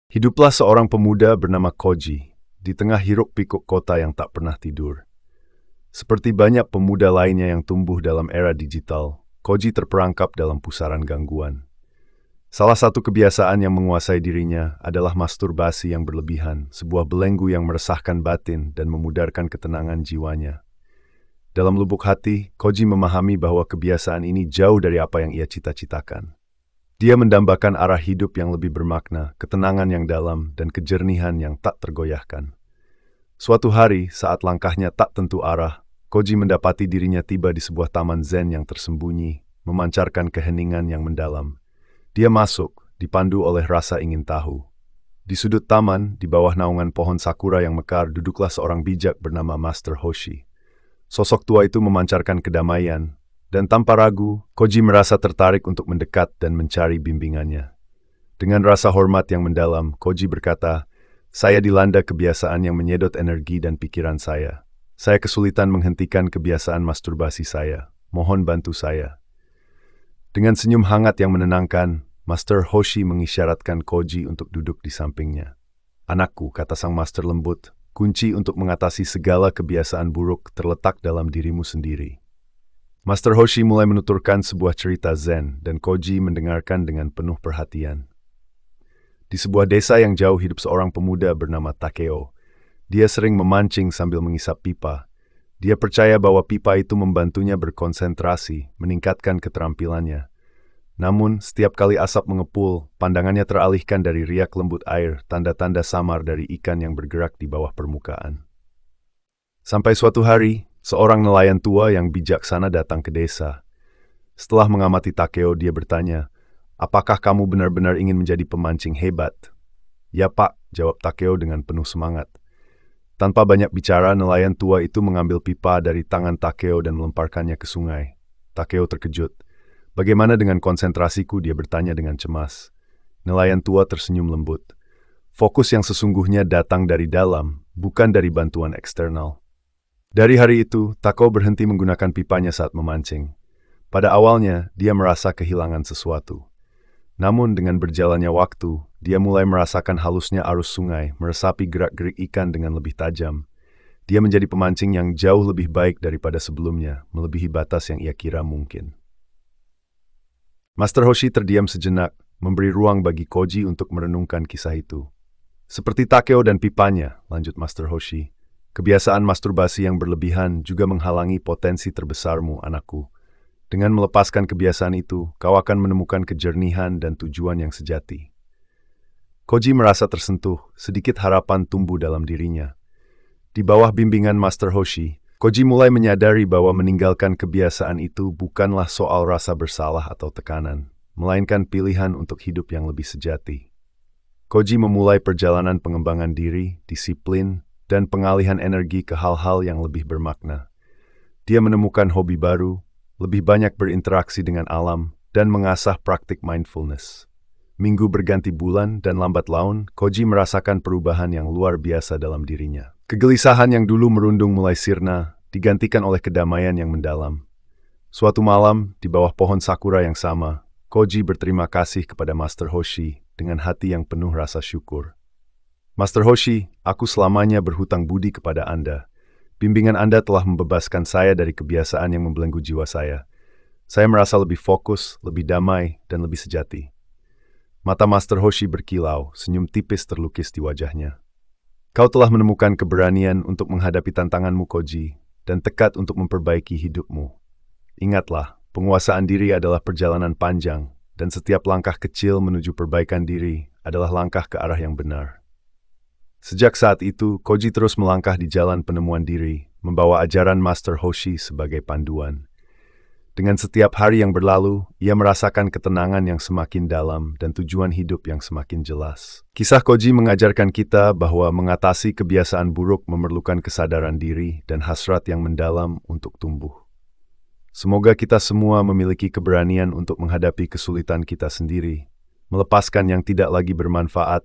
Hiduplah seorang pemuda bernama Koji di tengah hiruk-pikuk kota yang tak pernah tidur. Seperti banyak pemuda lainnya yang tumbuh dalam era digital, Koji terperangkap dalam pusaran gangguan. Salah satu kebiasaan yang menguasai dirinya adalah masturbasi yang berlebihan, sebuah belenggu yang meresahkan batin dan memudarkan ketenangan jiwanya. Dalam lubuk hati, Koji memahami bahwa kebiasaan ini jauh dari apa yang ia cita-citakan. Dia mendambakan arah hidup yang lebih bermakna, ketenangan yang dalam, dan kejernihan yang tak tergoyahkan. Suatu hari, saat langkahnya tak tentu arah, Koji mendapati dirinya tiba di sebuah taman zen yang tersembunyi, memancarkan keheningan yang mendalam. Dia masuk, dipandu oleh rasa ingin tahu. Di sudut taman, di bawah naungan pohon sakura yang mekar, duduklah seorang bijak bernama Master Hoshi. Sosok tua itu memancarkan kedamaian, dan tanpa ragu, Koji merasa tertarik untuk mendekat dan mencari bimbingannya. Dengan rasa hormat yang mendalam, Koji berkata, "Saya dilanda kebiasaan yang menyedot energi dan pikiran saya. Saya kesulitan menghentikan kebiasaan masturbasi saya. Mohon bantu saya." Dengan senyum hangat yang menenangkan, Master Hoshi mengisyaratkan Koji untuk duduk di sampingnya. "Anakku," kata sang master lembut, "kunci untuk mengatasi segala kebiasaan buruk terletak dalam dirimu sendiri." Master Hoshi mulai menuturkan sebuah cerita zen dan Koji mendengarkan dengan penuh perhatian. Di sebuah desa yang jauh hidup seorang pemuda bernama Takeo. Dia sering memancing sambil mengisap pipa. Dia percaya bahwa pipa itu membantunya berkonsentrasi, meningkatkan keterampilannya. Namun, setiap kali asap mengepul, pandangannya teralihkan dari riak lembut air, tanda-tanda samar dari ikan yang bergerak di bawah permukaan. Sampai suatu hari, seorang nelayan tua yang bijaksana datang ke desa. Setelah mengamati Takeo, dia bertanya, "Apakah kamu benar-benar ingin menjadi pemancing hebat?" "Ya, Pak," jawab Takeo dengan penuh semangat. Tanpa banyak bicara, nelayan tua itu mengambil pipa dari tangan Takeo dan melemparkannya ke sungai. Takeo terkejut. "Bagaimana dengan konsentrasiku?" dia bertanya dengan cemas. Nelayan tua tersenyum lembut. "Fokus yang sesungguhnya datang dari dalam, bukan dari bantuan eksternal." Dari hari itu, Takeo berhenti menggunakan pipanya saat memancing. Pada awalnya, dia merasa kehilangan sesuatu. Namun dengan berjalannya waktu, dia mulai merasakan halusnya arus sungai, meresapi gerak-gerik ikan dengan lebih tajam. Dia menjadi pemancing yang jauh lebih baik daripada sebelumnya, melebihi batas yang ia kira mungkin. Master Hoshi terdiam sejenak, memberi ruang bagi Koji untuk merenungkan kisah itu. "Seperti Takeo dan pipanya," lanjut Master Hoshi, "kebiasaan masturbasi yang berlebihan juga menghalangi potensi terbesarmu, anakku. Dengan melepaskan kebiasaan itu, kau akan menemukan kejernihan dan tujuan yang sejati." Koji merasa tersentuh, sedikit harapan tumbuh dalam dirinya. Di bawah bimbingan Master Hoshi, Koji mulai menyadari bahwa meninggalkan kebiasaan itu bukanlah soal rasa bersalah atau tekanan, melainkan pilihan untuk hidup yang lebih sejati. Koji memulai perjalanan pengembangan diri, disiplin, dan pengalihan energi ke hal-hal yang lebih bermakna. Dia menemukan hobi baru, lebih banyak berinteraksi dengan alam, dan mengasah praktik mindfulness. Minggu berganti bulan dan lambat laun, Koji merasakan perubahan yang luar biasa dalam dirinya. Kegelisahan yang dulu merundung mulai sirna, digantikan oleh kedamaian yang mendalam. Suatu malam, di bawah pohon sakura yang sama, Koji berterima kasih kepada Master Hoshi dengan hati yang penuh rasa syukur. "Master Hoshi, aku selamanya berhutang budi kepada Anda. Bimbingan Anda telah membebaskan saya dari kebiasaan yang membelenggu jiwa saya. Saya merasa lebih fokus, lebih damai, dan lebih sejati." Mata Master Hoshi berkilau, senyum tipis terlukis di wajahnya. "Kau telah menemukan keberanian untuk menghadapi tantanganmu, Koji, dan tekad untuk memperbaiki hidupmu. Ingatlah, penguasaan diri adalah perjalanan panjang, dan setiap langkah kecil menuju perbaikan diri adalah langkah ke arah yang benar." Sejak saat itu, Koji terus melangkah di jalan penemuan diri, membawa ajaran Master Hoshi sebagai panduan. Dengan setiap hari yang berlalu, ia merasakan ketenangan yang semakin dalam dan tujuan hidup yang semakin jelas. Kisah Koji mengajarkan kita bahwa mengatasi kebiasaan buruk memerlukan kesadaran diri dan hasrat yang mendalam untuk tumbuh. Semoga kita semua memiliki keberanian untuk menghadapi kesulitan kita sendiri, melepaskan yang tidak lagi bermanfaat,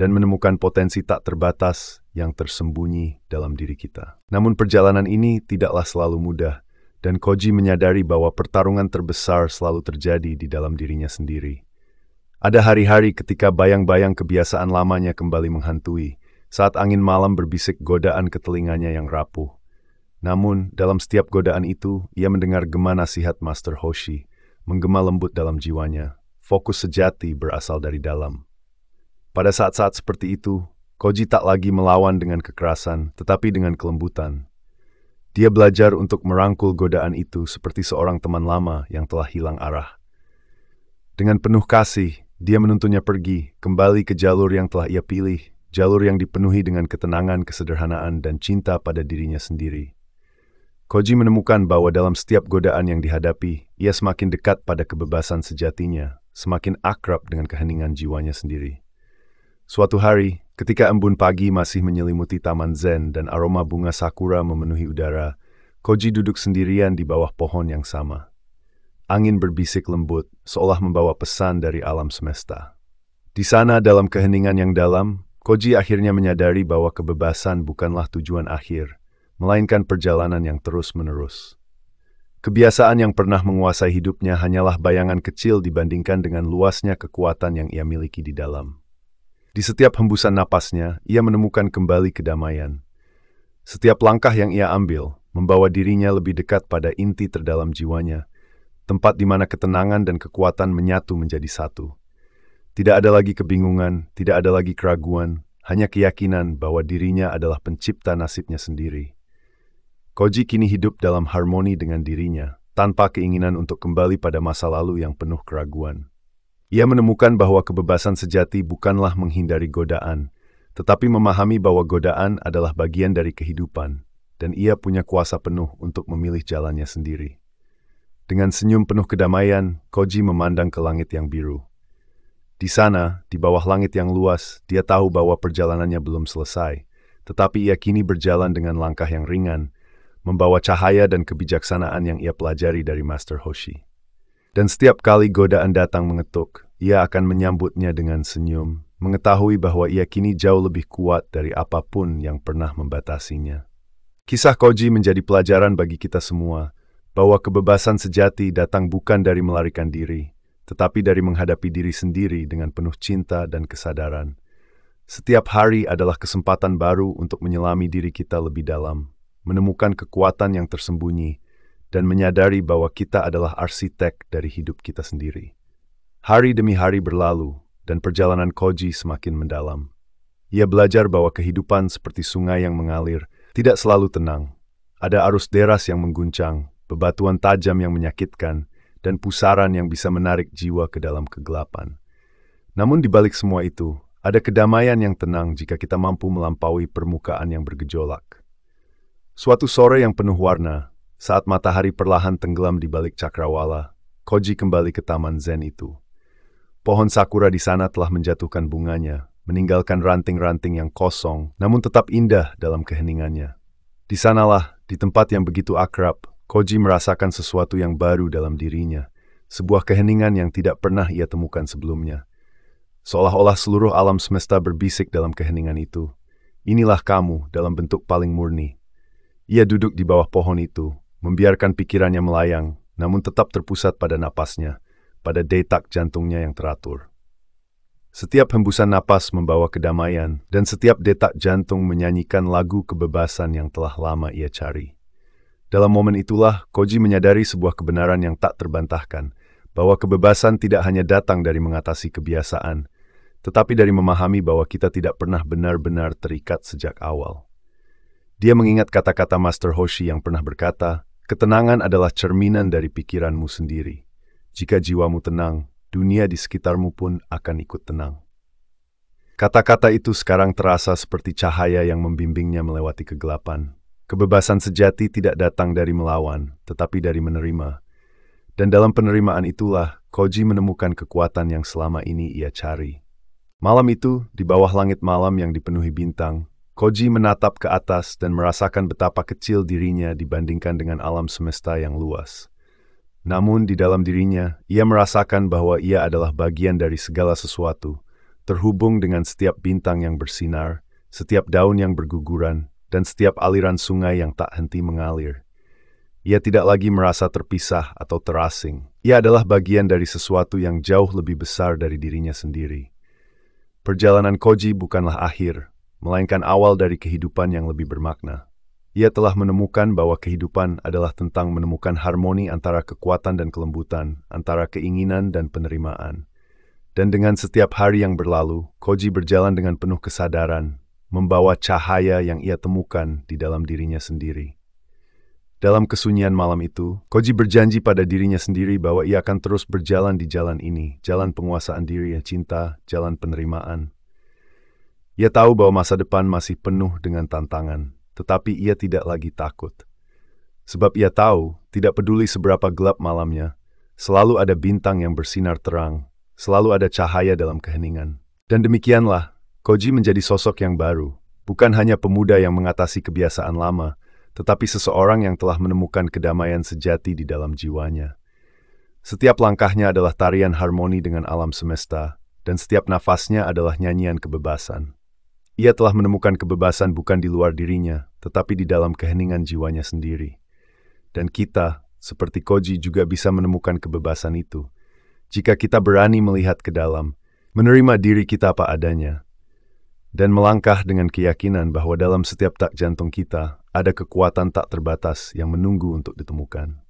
dan menemukan potensi tak terbatas yang tersembunyi dalam diri kita. Namun perjalanan ini tidaklah selalu mudah, dan Koji menyadari bahwa pertarungan terbesar selalu terjadi di dalam dirinya sendiri. Ada hari-hari ketika bayang-bayang kebiasaan lamanya kembali menghantui, saat angin malam berbisik godaan ke telinganya yang rapuh. Namun, dalam setiap godaan itu, ia mendengar gema nasihat Master Hoshi, menggema lembut dalam jiwanya. Fokus sejati berasal dari dalam. Pada saat-saat seperti itu, Koji tak lagi melawan dengan kekerasan, tetapi dengan kelembutan. Dia belajar untuk merangkul godaan itu seperti seorang teman lama yang telah hilang arah. Dengan penuh kasih, dia menuntunnya pergi, kembali ke jalur yang telah ia pilih, jalur yang dipenuhi dengan ketenangan, kesederhanaan, dan cinta pada dirinya sendiri. Koji menemukan bahwa dalam setiap godaan yang dihadapi, ia semakin dekat pada kebebasan sejatinya, semakin akrab dengan keheningan jiwanya sendiri. Suatu hari, ketika embun pagi masih menyelimuti taman zen dan aroma bunga sakura memenuhi udara, Koji duduk sendirian di bawah pohon yang sama. Angin berbisik lembut, seolah membawa pesan dari alam semesta. Di sana, dalam keheningan yang dalam, Koji akhirnya menyadari bahwa kebebasan bukanlah tujuan akhir, melainkan perjalanan yang terus-menerus. Kebiasaan yang pernah menguasai hidupnya hanyalah bayangan kecil dibandingkan dengan luasnya kekuatan yang ia miliki di dalam. Di setiap hembusan napasnya, ia menemukan kembali kedamaian. Setiap langkah yang ia ambil, membawa dirinya lebih dekat pada inti terdalam jiwanya, tempat di mana ketenangan dan kekuatan menyatu menjadi satu. Tidak ada lagi kebingungan, tidak ada lagi keraguan, hanya keyakinan bahwa dirinya adalah pencipta nasibnya sendiri. Koji kini hidup dalam harmoni dengan dirinya, tanpa keinginan untuk kembali pada masa lalu yang penuh keraguan. Ia menemukan bahwa kebebasan sejati bukanlah menghindari godaan, tetapi memahami bahwa godaan adalah bagian dari kehidupan, dan ia punya kuasa penuh untuk memilih jalannya sendiri. Dengan senyum penuh kedamaian, Koji memandang ke langit yang biru. Di sana, di bawah langit yang luas, dia tahu bahwa perjalanannya belum selesai, tetapi ia kini berjalan dengan langkah yang ringan, membawa cahaya dan kebijaksanaan yang ia pelajari dari Master Hoshi. Dan setiap kali godaan datang mengetuk, ia akan menyambutnya dengan senyum, mengetahui bahwa ia kini jauh lebih kuat dari apapun yang pernah membatasinya. Kisah Koji menjadi pelajaran bagi kita semua, bahwa kebebasan sejati datang bukan dari melarikan diri, tetapi dari menghadapi diri sendiri dengan penuh cinta dan kesadaran. Setiap hari adalah kesempatan baru untuk menyelami diri kita lebih dalam, menemukan kekuatan yang tersembunyi, dan menyadari bahwa kita adalah arsitek dari hidup kita sendiri. Hari demi hari berlalu, dan perjalanan Koji semakin mendalam. Ia belajar bahwa kehidupan seperti sungai yang mengalir, tidak selalu tenang. Ada arus deras yang mengguncang, bebatuan tajam yang menyakitkan, dan pusaran yang bisa menarik jiwa ke dalam kegelapan. Namun di balik semua itu, ada kedamaian yang tenang jika kita mampu melampaui permukaan yang bergejolak. Suatu sore yang penuh warna, saat matahari perlahan tenggelam di balik cakrawala, Koji kembali ke taman zen itu. Pohon sakura di sana telah menjatuhkan bunganya, meninggalkan ranting-ranting yang kosong, namun tetap indah dalam keheningannya. Di sanalah, di tempat yang begitu akrab, Koji merasakan sesuatu yang baru dalam dirinya, sebuah keheningan yang tidak pernah ia temukan sebelumnya. Seolah-olah seluruh alam semesta berbisik dalam keheningan itu. Inilah kamu dalam bentuk paling murni. Ia duduk di bawah pohon itu, membiarkan pikirannya melayang, namun tetap terpusat pada napasnya, pada detak jantungnya yang teratur. Setiap hembusan napas membawa kedamaian, dan setiap detak jantung menyanyikan lagu kebebasan yang telah lama ia cari. Dalam momen itulah, Koji menyadari sebuah kebenaran yang tak terbantahkan, bahwa kebebasan tidak hanya datang dari mengatasi kebiasaan, tetapi dari memahami bahwa kita tidak pernah benar-benar terikat sejak awal. Dia mengingat kata-kata Master Hoshi yang pernah berkata, ketenangan adalah cerminan dari pikiranmu sendiri. Jika jiwamu tenang, dunia di sekitarmu pun akan ikut tenang. Kata-kata itu sekarang terasa seperti cahaya yang membimbingnya melewati kegelapan. Kebebasan sejati tidak datang dari melawan, tetapi dari menerima. Dan dalam penerimaan itulah, Koji menemukan kekuatan yang selama ini ia cari. Malam itu, di bawah langit malam yang dipenuhi bintang, Koji menatap ke atas dan merasakan betapa kecil dirinya dibandingkan dengan alam semesta yang luas. Namun di dalam dirinya, ia merasakan bahwa ia adalah bagian dari segala sesuatu, terhubung dengan setiap bintang yang bersinar, setiap daun yang berguguran, dan setiap aliran sungai yang tak henti mengalir. Ia tidak lagi merasa terpisah atau terasing. Ia adalah bagian dari sesuatu yang jauh lebih besar dari dirinya sendiri. Perjalanan Koji bukanlah akhir, melainkan awal dari kehidupan yang lebih bermakna. Ia telah menemukan bahwa kehidupan adalah tentang menemukan harmoni antara kekuatan dan kelembutan, antara keinginan dan penerimaan. Dan dengan setiap hari yang berlalu, Koji berjalan dengan penuh kesadaran, membawa cahaya yang ia temukan di dalam dirinya sendiri. Dalam kesunyian malam itu, Koji berjanji pada dirinya sendiri bahwa ia akan terus berjalan di jalan ini, jalan penguasaan diri yang cinta, jalan penerimaan. Ia tahu bahwa masa depan masih penuh dengan tantangan, tetapi ia tidak lagi takut. Sebab ia tahu, tidak peduli seberapa gelap malamnya, selalu ada bintang yang bersinar terang, selalu ada cahaya dalam keheningan. Dan demikianlah, Koji menjadi sosok yang baru, bukan hanya pemuda yang mengatasi kebiasaan lama, tetapi seseorang yang telah menemukan kedamaian sejati di dalam jiwanya. Setiap langkahnya adalah tarian harmoni dengan alam semesta, dan setiap nafasnya adalah nyanyian kebebasan. Ia telah menemukan kebebasan bukan di luar dirinya, tetapi di dalam keheningan jiwanya sendiri. Dan kita, seperti Koji, juga bisa menemukan kebebasan itu, jika kita berani melihat ke dalam, menerima diri kita apa adanya, dan melangkah dengan keyakinan bahwa dalam setiap tak jantung kita ada kekuatan tak terbatas yang menunggu untuk ditemukan.